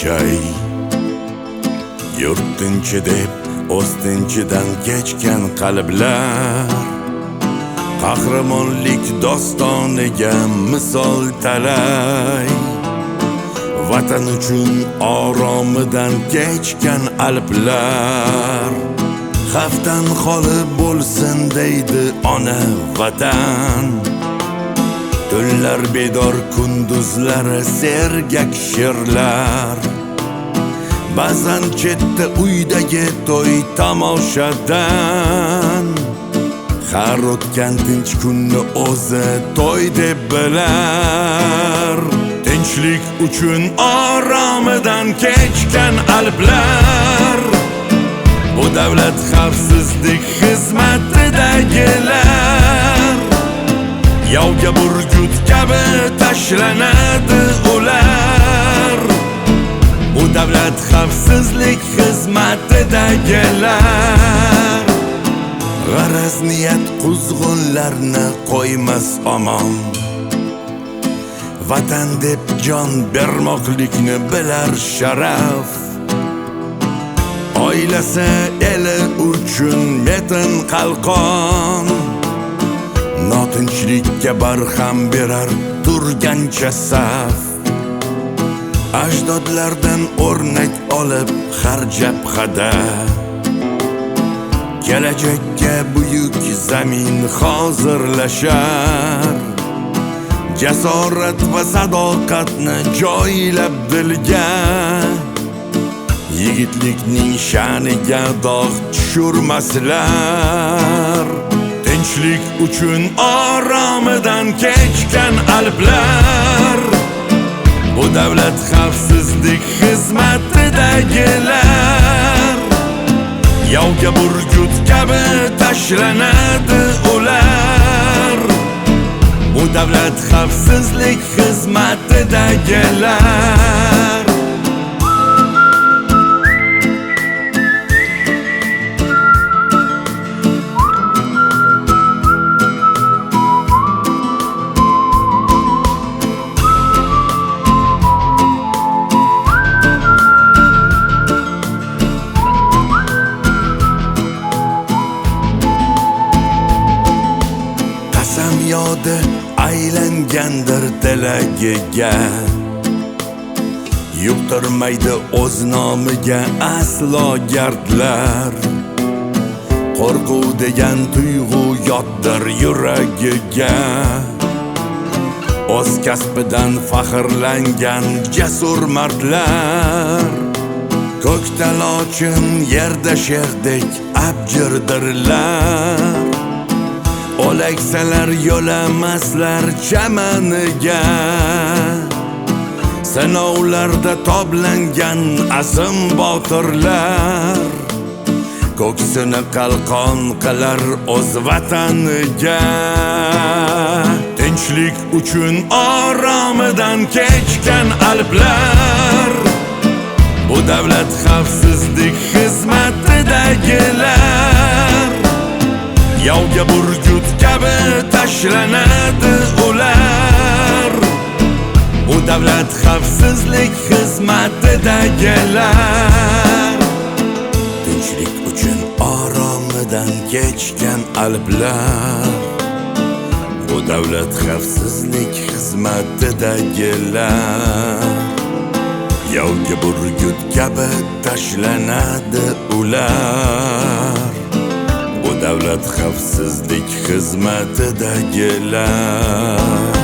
shay yurtinchi deb o'stinchidan kechgan qalblar qahramonlik dostoniga misol talay vatan uchun oromidan kechgan alplar xavfdan xoli bo'lsin deydi ona vatan tunlar bedor kunduzlari sergak sherlar ba'zan chetda uydagi to'y tomoshadan har o'tgan tinch kunni o'zi to'y deb bilar tinchlik uchun oromidan kechgan alplar bu davlat xavfsizlik xizmatidagilar yovga burgut kabi tashlanadi ular bu davlat xavfsizlik xizmatidagilar g'araz niyat quzg'unlarni qo'ymas omon vatan deb jon bermoqlikni bilar sharaf oilasi eli uchun metin qalqon notinchlikka barham berar turgancha saf ajdodlardan o'rnak olib har jabhada kelajakka buyuk zamin hozirlashar jasorat va sadoqatni joylab dilga yigitlikning sha'niga dog' tushurmaslar tinchlik uchun oromidan kechgan alplar bu davlat xavfsizlik xizmatidagilar yovga burgut kabi tashlanadi ular bu davlat xavfsizlik xizmatidagilar yodi aylangandir tilagiga yuqtirmaydi o'z nomiga aslo gardlar qo'rquv degan tuyg'u yotdir yuragiga o'z kasbidan faxrlangan jasur mardlar ko'ktalochin yerda sherdek abjirdirlar olaksalar yo'lamaslar chamaniga sinovlarda toblangan azim botirlar ko'ksini qalqon qilar o'z vataniga tinchlik uchun oromidan kechgan alplar bu davlat xavfsizlik xizmatidagilar yovga burgut kabi tashlanadi ular bu davlat xavfsizlik xizmatidagilar tinchlik uchun oromidan kechgan alplar bu davlat xavfsizlik xizmatidagilar yovga burgut kabi tashlanadi ular bu davlat xavfsizlik xizmatidagilar